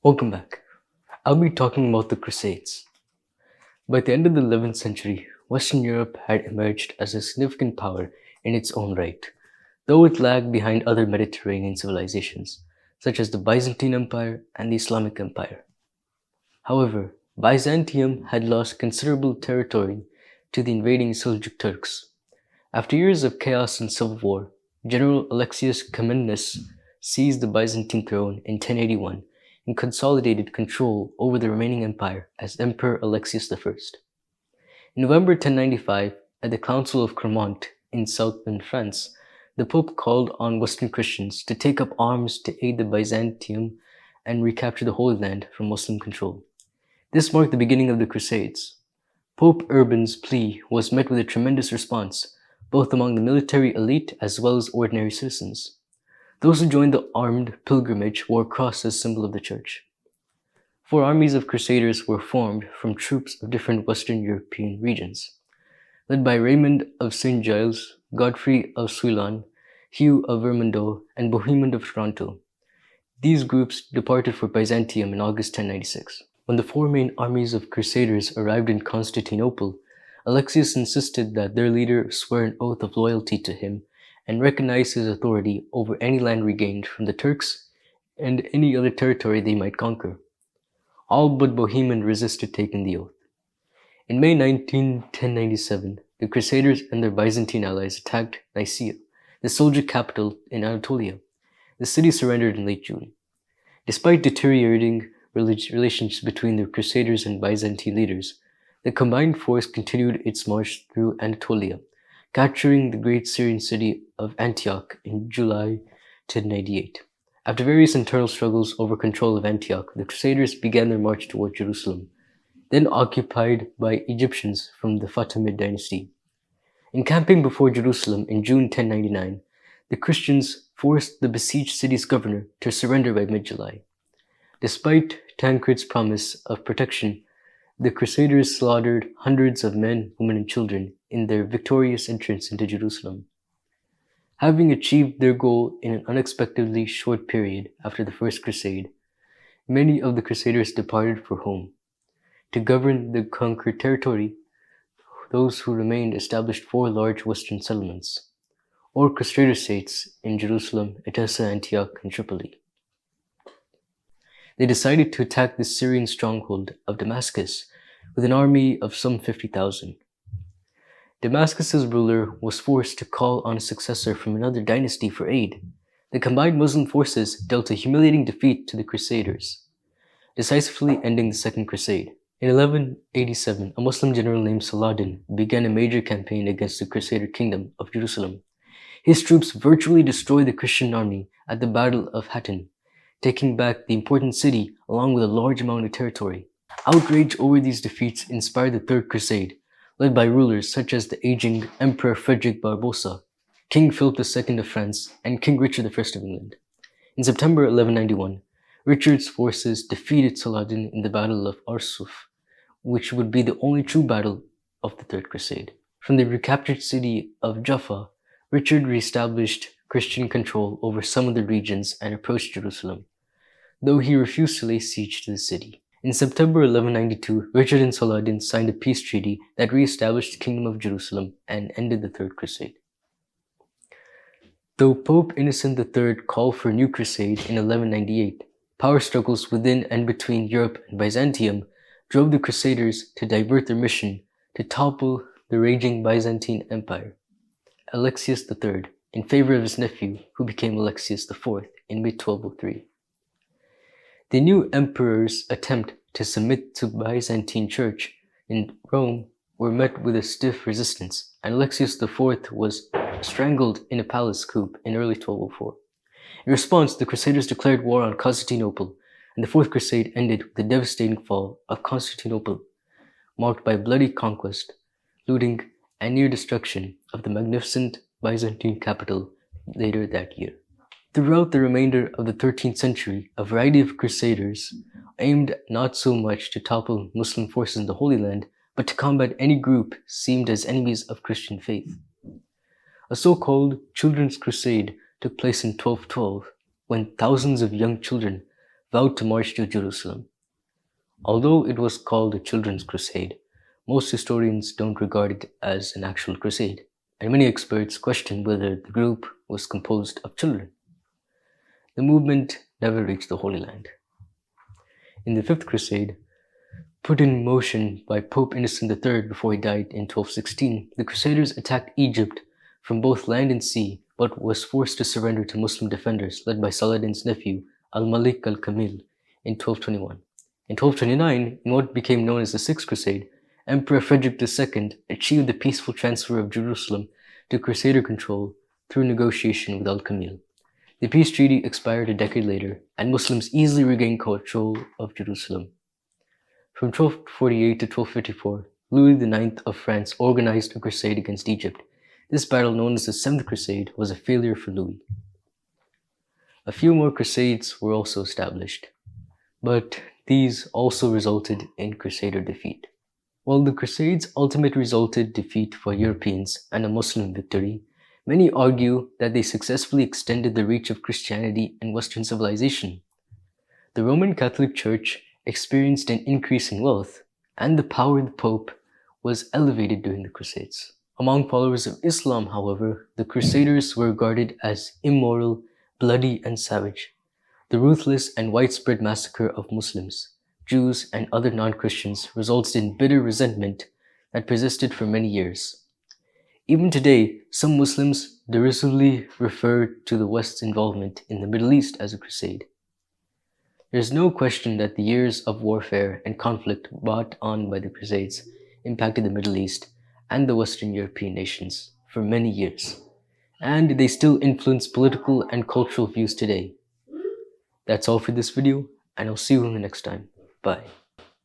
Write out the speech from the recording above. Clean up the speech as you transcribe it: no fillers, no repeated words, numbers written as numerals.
Welcome back. I'll be talking about the Crusades. By the end of the 11th century, Western Europe had emerged as a significant power in its own right, though it lagged behind other Mediterranean civilizations, such as the Byzantine Empire and the Islamic Empire. However, Byzantium had lost considerable territory to the invading Seljuk Turks. After years of chaos and civil war, General Alexius Comnenus seized the Byzantine throne in 1081 and consolidated control over the remaining empire as Emperor Alexius I. In November 1095, at the Council of Clermont in southern France, the Pope called on Western Christians to take up arms to aid the Byzantium and recapture the Holy Land from Muslim control. This marked the beginning of the Crusades. Pope Urban's plea was met with a tremendous response, both among the military elite as well as ordinary citizens. Those who joined the armed pilgrimage wore a cross as symbol of the church. Four armies of crusaders were formed from troops of different Western European regions, led by Raymond of St. Giles, Godfrey of Souillon, Hugh of Vermandois, and Bohemond of Toronto. These groups departed for Byzantium in August 1096. When the four main armies of crusaders arrived in Constantinople, Alexius insisted that their leader swear an oath of loyalty to him and recognize his authority over any land regained from the Turks and any other territory they might conquer. All but Bohemond resisted taking the oath. In May 1097, the Crusaders and their Byzantine allies attacked Nicaea, the Seljuk capital in Anatolia. The city surrendered in late June. Despite deteriorating relations between the Crusaders and Byzantine leaders, the combined force continued its march through Anatolia, capturing the great Syrian city of Antioch in July 1098. After various internal struggles over control of Antioch, the Crusaders began their march toward Jerusalem, then occupied by Egyptians from the Fatimid dynasty. Encamping before Jerusalem in June 1099, the Christians forced the besieged city's governor to surrender by mid-July. Despite Tancred's promise of protection, the Crusaders slaughtered hundreds of men, women, and children in their victorious entrance into Jerusalem. Having achieved their goal in an unexpectedly short period after the First Crusade, many of the Crusaders departed for home. To govern the conquered territory, those who remained established four large Western settlements, or Crusader states in Jerusalem, Edessa, Antioch, and Tripoli. They decided to attack the Syrian stronghold of Damascus with an army of some 50,000. Damascus's ruler was forced to call on a successor from another dynasty for aid. The combined Muslim forces dealt a humiliating defeat to the Crusaders, decisively ending the Second Crusade. In 1187, a Muslim general named Saladin began a major campaign against the Crusader kingdom of Jerusalem. His troops virtually destroyed the Christian army at the Battle of Hattin, taking back the important city along with a large amount of territory. Outrage over these defeats inspired the Third Crusade, led by rulers such as the aging Emperor Frederick Barbarossa, King Philip II of France, and King Richard I of England. In September 1191, Richard's forces defeated Saladin in the Battle of Arsuf, which would be the only true battle of the Third Crusade. From the recaptured city of Jaffa, Richard reestablished Christian control over some of the regions and approached Jerusalem, though he refused to lay siege to the city. In September 1192, Richard and Saladin signed a peace treaty that re-established the Kingdom of Jerusalem and ended the Third Crusade. Though Pope Innocent III called for a new crusade in 1198, power struggles within and between Europe and Byzantium drove the Crusaders to divert their mission to topple the raging Byzantine Empire, Alexius III, in favor of his nephew, who became Alexius IV in mid-1203. The new emperor's attempt to submit to Byzantine Church in Rome were met with a stiff resistance, and Alexius IV was strangled in a palace coup in early 1204. In response, the Crusaders declared war on Constantinople, and the Fourth Crusade ended with the devastating fall of Constantinople, marked by bloody conquest, looting, and near destruction of the magnificent Byzantine capital later that year. Throughout the remainder of the 13th century, a variety of crusaders aimed not so much to topple Muslim forces in the Holy Land, but to combat any group seen as enemies of Christian faith. A so-called Children's Crusade took place in 1212, when thousands of young children vowed to march to Jerusalem. Although it was called a children's crusade, most historians don't regard it as an actual crusade, and many experts question whether the group was composed of children. The movement never reached the Holy Land. In the Fifth Crusade, put in motion by Pope Innocent III before he died in 1216, the Crusaders attacked Egypt from both land and sea, but was forced to surrender to Muslim defenders led by Saladin's nephew, Al-Malik al-Kamil, in 1221. In 1229, in what became known as the Sixth Crusade, Emperor Frederick II achieved the peaceful transfer of Jerusalem to Crusader control through negotiation with Al-Kamil. The peace treaty expired a decade later, and Muslims easily regained control of Jerusalem. From 1248 to 1254, Louis IX of France organized a crusade against Egypt. This battle, known as the Seventh Crusade, was a failure for Louis. A few more crusades were also established, but these also resulted in Crusader defeat. While the Crusades ultimately resulted defeat for Europeans and a Muslim victory, many argue that they successfully extended the reach of Christianity and Western civilization. The Roman Catholic Church experienced an increase in wealth, and the power of the Pope was elevated during the Crusades. Among followers of Islam, however, the Crusaders were regarded as immoral, bloody, and savage. The ruthless and widespread massacre of Muslims, Jews, and other non-Christians resulted in bitter resentment that persisted for many years. Even today, some Muslims derisively refer to the West's involvement in the Middle East as a crusade. There is no question that the years of warfare and conflict brought on by the Crusades impacted the Middle East and the Western European nations for many years, and they still influence political and cultural views today. That's all for this video, and I'll see you in the next time. Bye.